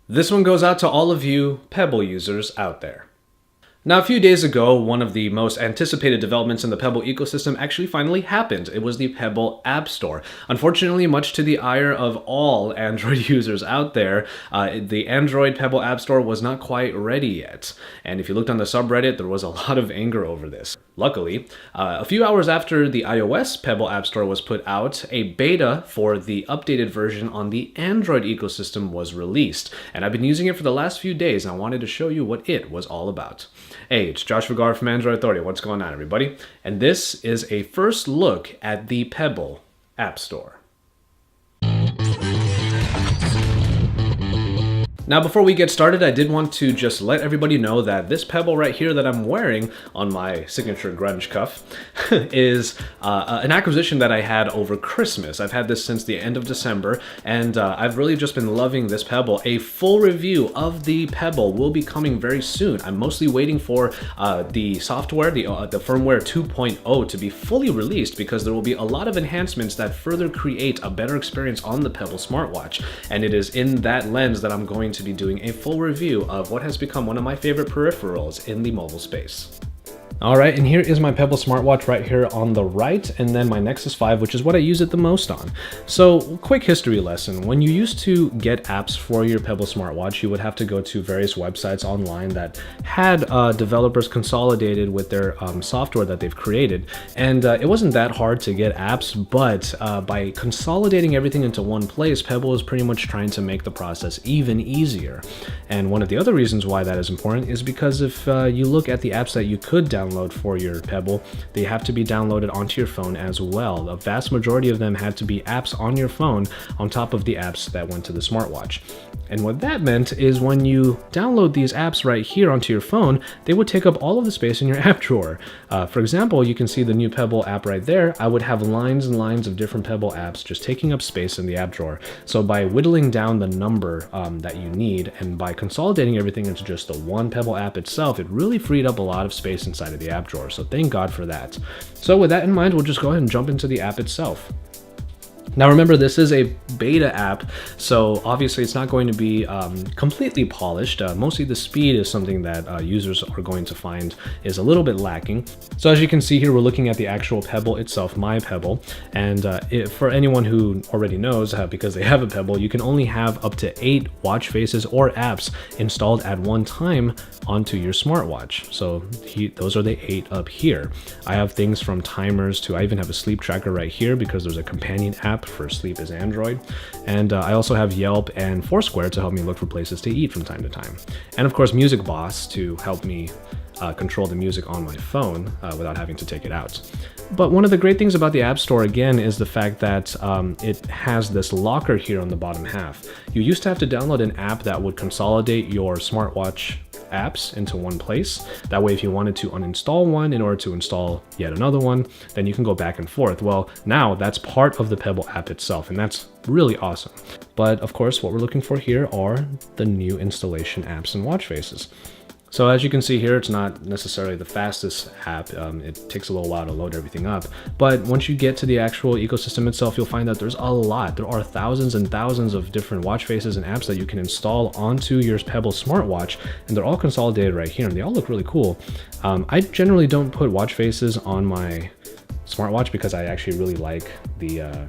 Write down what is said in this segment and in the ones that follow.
This one goes out to all of you Pebble users out there. Now, a few days ago, one of the most anticipated developments in the Pebble ecosystem actually finally happened. It was the Pebble App Store. Unfortunately, much to the ire of all Android users out there, the Android Pebble App Store was not quite ready yet. And if you looked on the subreddit, there was a lot of anger over this. Luckily, a few hours after the iOS Pebble App Store was put out, a beta for the updated version on the Android ecosystem was released. And I've been using it for the last few days, and I wanted to show you what it was all about. Hey, it's Josh Vergara from Android Authority. What's going on, everybody? And this is a first look at the Pebble App Store. Now, before we get started, I did want to just let everybody know that this Pebble right here that I'm wearing on my signature grunge cuff is an acquisition that I had over Christmas. I've had this since the end of December, and I've really just been loving this Pebble. A full review of the Pebble will be coming very soon. I'm mostly waiting for the software, the firmware 2.0 to be fully released, because there will be a lot of enhancements that further create a better experience on the Pebble smartwatch. And it is in that lens that I'm going to be doing a full review of what has become one of my favorite peripherals in the mobile space. All right, and here is my Pebble smartwatch right here on the right, and then my Nexus 5, which is what I use it the most on. So, quick history lesson. When you used to get apps for your Pebble smartwatch, you would have to go to various websites online that had developers consolidated with their software that they've created. And it wasn't that hard to get apps, but by consolidating everything into one place, Pebble is pretty much trying to make the process even easier. And one of the other reasons why that is important is because if you look at the apps that you could download for your Pebble, they have to be downloaded onto your phone as well. The vast majority of them had to be apps on your phone on top of the apps that went to the smartwatch. And what that meant is when you download these apps right here onto your phone, they would take up all of the space in your app drawer. For example, you can see the new Pebble app right there. I would have lines and lines of different Pebble apps just taking up space in the app drawer. So by whittling down the number that you need, and by consolidating everything into just the one Pebble app itself, it really freed up a lot of space inside of the app drawer. So thank God for that. So with that in mind, we'll just go ahead and jump into the app itself. Now remember, this is a beta app, so obviously it's not going to be completely polished. Mostly the speed is something that users are going to find is a little bit lacking. So as you can see here, we're looking at the actual Pebble itself, my Pebble. And for anyone who already knows, because they have a Pebble, you can only have up to 8 watch faces or apps installed at one time onto your smartwatch. So those are the 8 up here. I have things from timers to, I even have a sleep tracker right here because there's a companion app for sleep is Android. And I also have Yelp and Foursquare to help me look for places to eat from time to time. And of course, Music Boss to help me control the music on my phone without having to take it out. But one of the great things about the App Store, again, is the fact that it has this locker here on the bottom half. You used to have to download an app that would consolidate your smartwatch apps into one place. That way, if you wanted to uninstall one in order to install yet another one, then you can go back and forth. Well, now that's part of the Pebble app itself, and that's really awesome. But of course, what we're looking for here are the new installation apps and watch faces. So as you can see here, it's not necessarily the fastest app. It takes a little while to load everything up. But once you get to the actual ecosystem itself, you'll find that there's a lot. There are thousands and thousands of different watch faces and apps that you can install onto your Pebble smartwatch, and they're all consolidated right here, and they all look really cool. I generally don't put watch faces on my smartwatch because I actually really like the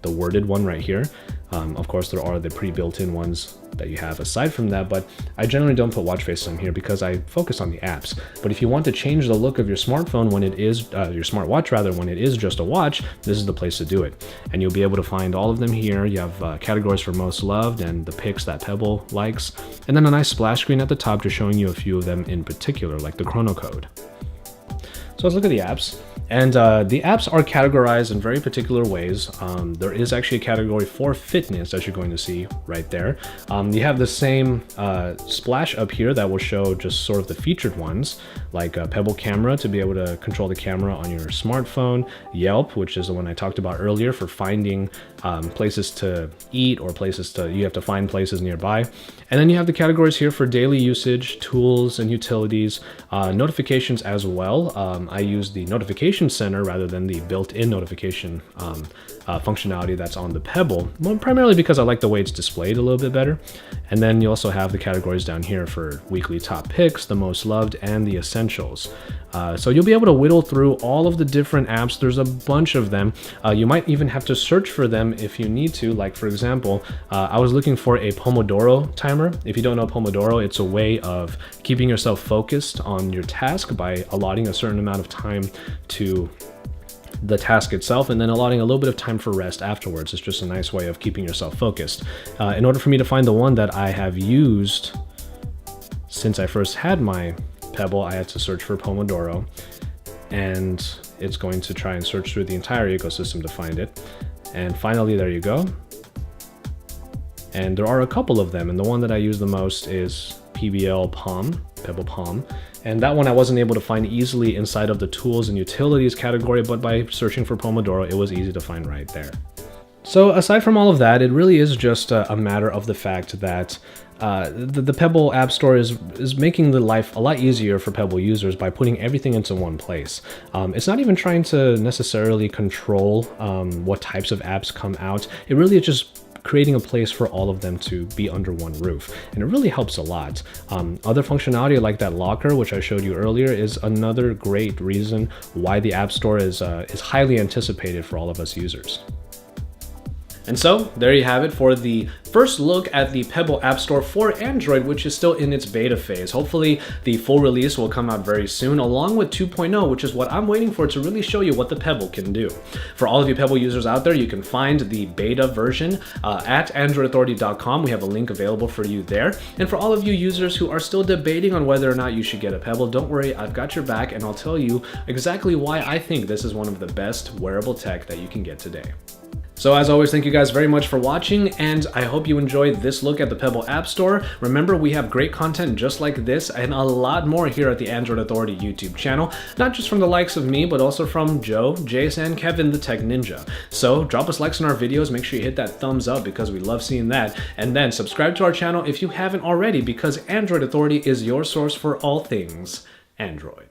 worded one right here. Of course, there are the pre-built-in ones that you have aside from that, but I generally don't put watch faces on here because I focus on the apps. But if you want to change the look of your smartphone when it is, your smartwatch rather, when it is just a watch, this is the place to do it. And you'll be able to find all of them here. You have categories for most loved and the picks that Pebble likes. And then a nice splash screen at the top just showing you a few of them in particular, like the chrono code. So let's look at the apps. And the apps are categorized in very particular ways. There is actually a category for fitness, as you're going to see right there. You have the same splash up here that will show just sort of the featured ones, like a Pebble camera to be able to control the camera on your smartphone, Yelp, which is the one I talked about earlier for finding places to eat or you have to find places nearby. And then you have the categories here for daily usage, tools and utilities, notifications as well. I use the notification center rather than the built-in notification functionality that's on the Pebble, well, primarily because I like the way it's displayed a little bit better. And then you also have the categories down here for weekly top picks, the most loved, and the essentials. So you'll be able to whittle through all of the different apps. There's a bunch of them. You might even have to search for them if you need to. Like, for example, I was looking for a Pomodoro timer. If you don't know Pomodoro, it's a way of keeping yourself focused on your task by allotting a certain amount of time to the task itself and then allotting a little bit of time for rest afterwards. It's just a nice way of keeping yourself focused. In order for me to find the one that I have used since I first had my Pebble, I had to search for Pomodoro, and it's going to try and search through the entire ecosystem to find it. And finally, there you go. And there are a couple of them, and the one that I use the most is Pebble Palm. And that one I wasn't able to find easily inside of the tools and utilities category, but by searching for Pomodoro, it was easy to find right there. So aside from all of that, it really is just a matter of the fact that the Pebble App Store is making the life a lot easier for Pebble users by putting everything into one place. It's not even trying to necessarily control what types of apps come out. It really is just creating a place for all of them to be under one roof, and it really helps a lot. Other functionality like that locker, which I showed you earlier, is another great reason why the App Store is highly anticipated for all of us users. And so there you have it for the first look at the Pebble App Store for Android, which is still in its beta phase. Hopefully the full release will come out very soon, along with 2.0, which is what I'm waiting for to really show you what the Pebble can do. For all of you Pebble users out there, you can find the beta version at androidauthority.com. We have a link available for you there. And for all of you users who are still debating on whether or not you should get a Pebble, don't worry, I've got your back, and I'll tell you exactly why I think this is one of the best wearable tech that you can get today. So as always, thank you guys very much for watching, and I hope you enjoyed this look at the Pebble App Store. Remember, we have great content just like this and a lot more here at the Android Authority YouTube channel, not just from the likes of me, but also from Joe, Jace, and Kevin, the Tech Ninja. So drop us likes on our videos, make sure you hit that thumbs up because we love seeing that, and then subscribe to our channel if you haven't already, because Android Authority is your source for all things Android.